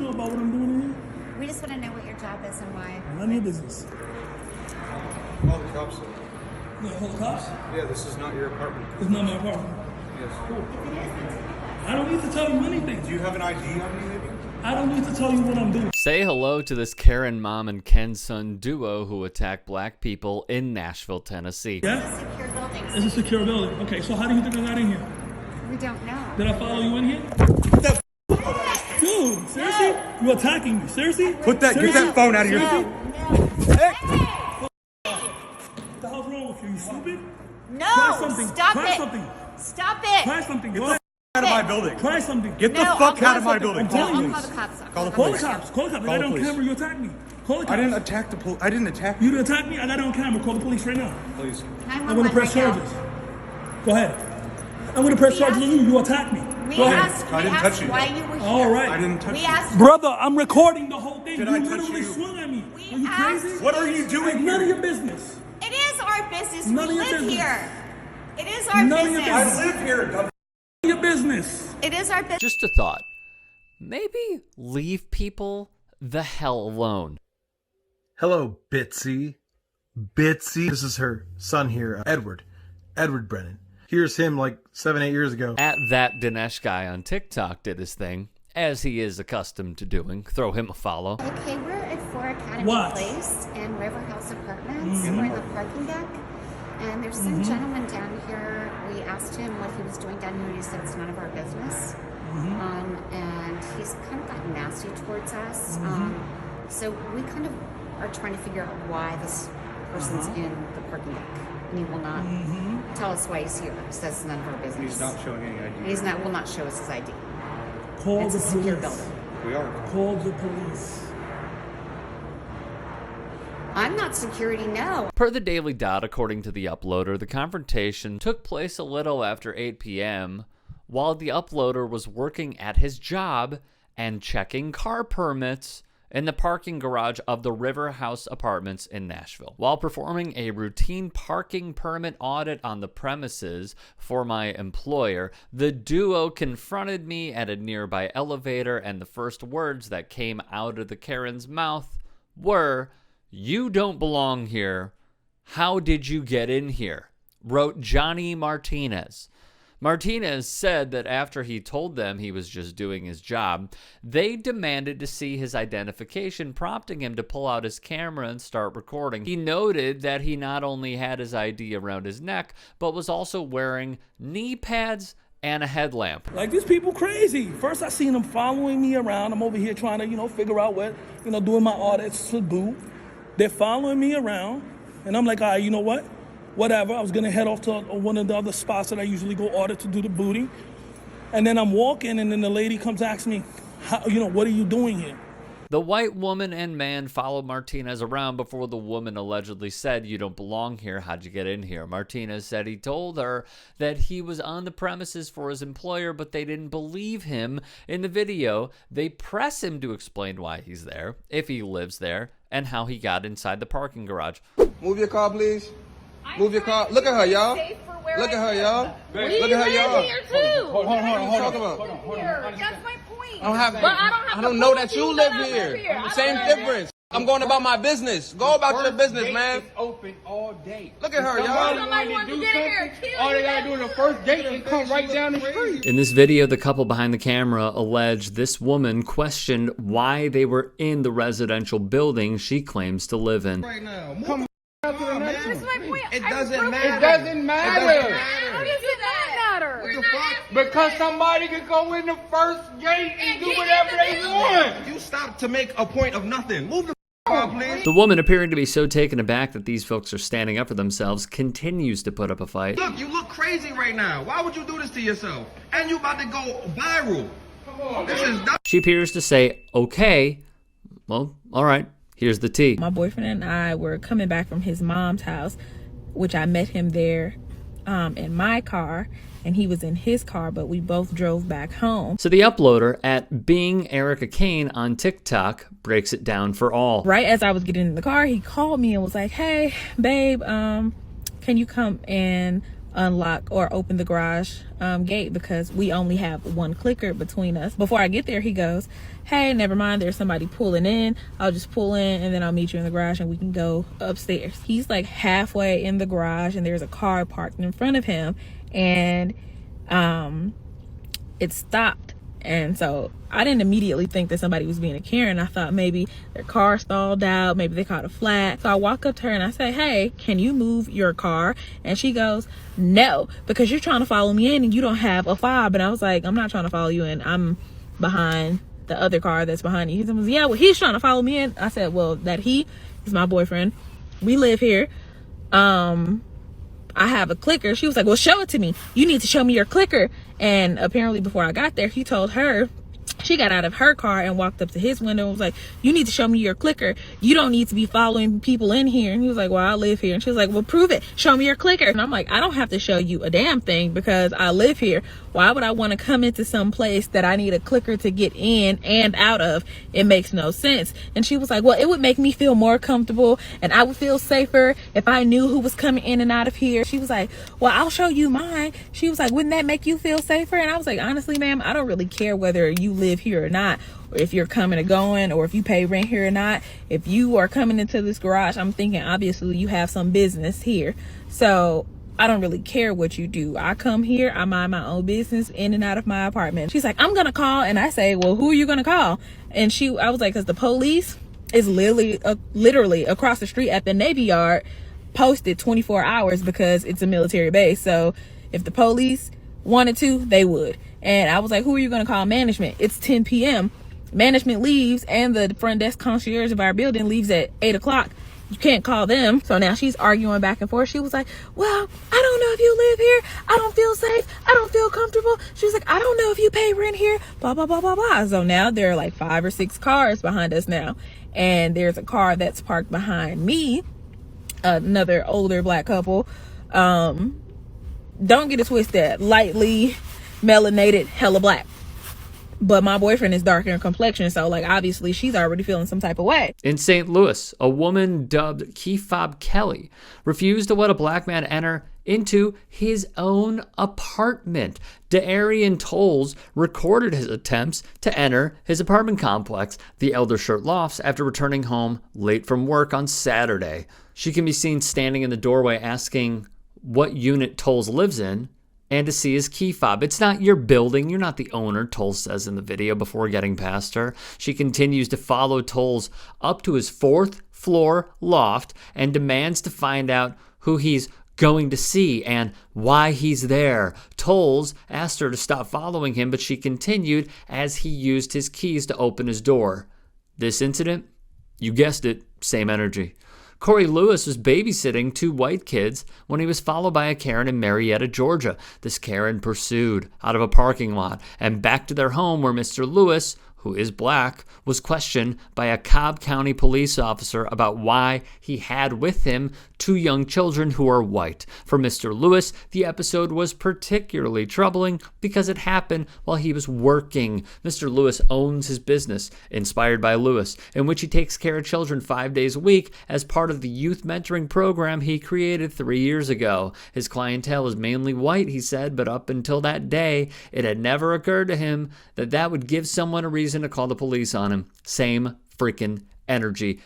know about what I'm doing in here? We just want to know what your job is and why. None of your business. Call the cops. You gonna call the cops? Yeah, this is not your apartment. It's not my apartment. Yes. Cool. I don't need to tell you anything. Do you have an ID on you, maybe? I don't need to tell you what I'm doing. Say hello to this Karen mom and Ken son duo who attack black people in Nashville, Tennessee. Yeah? It's a secure building. It's a secure building. Okay, so how do you think I got in here? We don't know. Did I follow you in here? Dude, seriously? No. You attacking me? Seriously? Get that phone out of your Seriously? Hey! What the hell's wrong with you? You stupid? No! Try something. Stop Try it! something. Stop it! Try something. Get Go the ahead. out of my building. Try something. Get the No, fuck I'll out of my call building. I'm telling I'll you. call the cops. Call the Call the police. cops. Call the cops. I Call got the it on police. camera. You attacked me. Call the cops. I didn't attack the police. I didn't attack You didn't attack me? I got it on camera. Call the police right now. Please. I'm going to press charges. Go ahead. I'm going to press charges on you. You attacked me. We Go ahead. asked, I didn't touch you. why you were here. All right. I didn't touch We you. asked. Brother, I'm recording the whole thing. Did You I touch literally you? swung at me. We Are you asked- crazy? What are you doing It's none of here? your business. It is our business. None of We your live business. here. It is our None of your business. business. I live here, dumb. Your business. It is our business. Just a thought. Maybe leave people the hell alone. Hello, Bitsy. Bitsy. This is her son here, Edward Brennan. Here's him like 7-8 years ago. At that Dinesh guy on TikTok did his thing, as he is accustomed to doing. Throw him a follow. Okay, we're at 4 Academy What? Place in River House Apartments. We're in the parking deck. And there's some gentleman down here. We asked him what he was doing down here, and he said it's none of our business. And he's kind of gotten nasty towards us. So we kind of are trying to figure out why this person's in the parking deck. And he will not tell us why he's here. He says it's none of our business. He's not showing any ID. He's not, will not show us his ID. Call It's the a secure police. building. We are. Call the police. I'm not security, no. Per the Daily Dot, according to the uploader, the confrontation took place a little after 8 p.m. while the uploader was working at his job and checking car permits in the parking garage of the River House Apartments in Nashville. While performing a routine parking permit audit on the premises for my employer, the duo confronted me at a nearby elevator, and the first words that came out of the Karen's mouth were, "You don't belong here. How did you get in here?" wrote Johnny Martinez. Martinez said that after he told them he was just doing his job, they demanded to see his identification, prompting him to pull out his camera and start recording. He noted that he not only had his ID around his neck, but was also wearing knee pads and a headlamp. Like, these people crazy. First, I seen them following me around. I'm over here trying to, figure out what, doing my audits to do. They're following me around. And I'm like, all right, you know what? Whatever. I was going to head off to one of the other spots that I usually go audit to do the booting. And then I'm walking, and then the lady comes asking me, what are you doing here? The white woman and man followed Martinez around before the woman allegedly said, "You don't belong here. How'd you get in here?" Martinez said he told her that he was on the premises for his employer, but they didn't believe him. In the video, they press him to explain why he's there, if he lives there, and how he got inside the parking garage. Move your car, please. Move your car. Look at her, y'all. Look at her, y'all. Look at her, y'all. Here too. Hold on. Talk about. That's my point. I don't know that you live here. Same difference. I'm going about my business. Go about your business, man. It's open all day. Look at her, y'all. Somebody wants to get in here, kill All they you. gotta do is the first gate and come right down the street. In this video, the couple behind the camera alleged this woman questioned why they were in the residential building she claims to live in. Right now. Come out to the next That's one. my point. It I doesn't proved matter. It doesn't matter. How does it not matter? What the fuck? Because somebody can go in the first gate and do whatever they want. You stop to make a point of nothing. Move the car, please. The woman, appearing to be so taken aback that these folks are standing up for themselves, continues to put up a fight. Look, you look crazy right now. Why would you do this to yourself? And you about to go viral. Come on, This is dumb. She appears to say, okay, well, all right, here's the tea. My boyfriend and I were coming back from his mom's house, which I met him there in my car, and he was in his car, but we both drove back home. So the uploader at Being Erica Kane on TikTok breaks it down for all. Right as I was getting in the car, he called me and was like, "Hey, babe, can you come and unlock or open the garage gate because we only have one clicker between us. Before I get there, he goes, hey, never mind, there's somebody pulling in. I'll just pull in and then I'll meet you in the garage and we can go upstairs. He's like halfway in the garage and there's a car parked in front of him, and it stopped. And so I didn't immediately think that somebody was being a Karen. I thought maybe their car stalled out, maybe they caught a flat. So I walk up to her and I say, hey, can you move your car? And she goes, no, because you're trying to follow me in and you don't have a fob. And I was like, I'm not trying to follow you in. I'm behind the other car that's behind you. He said, yeah, well, he's trying to follow me in. I said, well, that he is my boyfriend. We live here. I have a clicker. She was like, well, show it to me. You need to show me your clicker. And apparently before I got there, he told her, she got out of her car and walked up to his window and was like, you need to show me your clicker. You don't need to be following people in here. And he was like, well, I live here. And she was like, well, prove it. Show me your clicker. And I'm like, I don't have to show you a damn thing because I live here. Why would I want to come into some place that I need a clicker to get in and out of? It makes no sense. And she was like, well, it would make me feel more comfortable and I would feel safer if I knew who was coming in and out of here. She was like, well, I'll show you mine. She was like, wouldn't that make you feel safer? And I was like, honestly, ma'am, I don't really care whether you live here or not, or if you're coming or going, or if you pay rent here or not. If you are coming into this garage, I'm thinking obviously you have some business here. So I don't really care what you do. I come here, I mind my own business in and out of my apartment. She's like, I'm gonna call. And I say, well, who are you gonna call? And I was like, because the police is literally across the street at the Navy Yard, posted 24 hours because it's a military base. So if the police wanted to, they would. And I was like, who are you gonna call? Management. It's 10 p.m. Management leaves and the front desk concierge of our building leaves at 8 o'clock. You can't call them. So now she's arguing back and forth. She was like, well, I don't know if you live here. I don't feel safe. I don't feel comfortable. She was like, I don't know if you pay rent here. Blah, blah, blah, blah, blah. So now there are like 5 or 6 cars behind us now. And there's a car that's parked behind me. Another older black couple. Don't get it twisted. Lightly melanated, hella black. But my boyfriend is darker in complexion, so like obviously she's already feeling some type of way. In St. Louis, a woman dubbed Key Fob Kelly refused to let a black man enter into his own apartment. Darian Tolles recorded his attempts to enter his apartment complex, the Eldershire Lofts, after returning home late from work on Saturday. She can be seen standing in the doorway asking what unit Tolles lives in and to see his key fob. It's not your building. You're not the owner, Tolles says in the video before getting past her. She continues to follow Tolles up to his 4th floor loft and demands to find out who he's going to see and why he's there. Tolles asked her to stop following him, but she continued as he used his keys to open his door. This incident, you guessed it, same energy. Corey Lewis was babysitting 2 white kids when he was followed by a Karen in Marietta, Georgia. This Karen pursued out of a parking lot and back to their home where Mr. Lewis, who is black, was questioned by a Cobb County police officer about why he had with him 2 young children who are white. For Mr. Lewis, the episode was particularly troubling because it happened while he was working. Mr. Lewis owns his business, Inspired by Lewis, in which he takes care of children 5 days a week as part of the youth mentoring program he created 3 years ago. His clientele is mainly white, he said, but up until that day, it had never occurred to him that that would give someone a reason to call the police on him. Same freaking energy.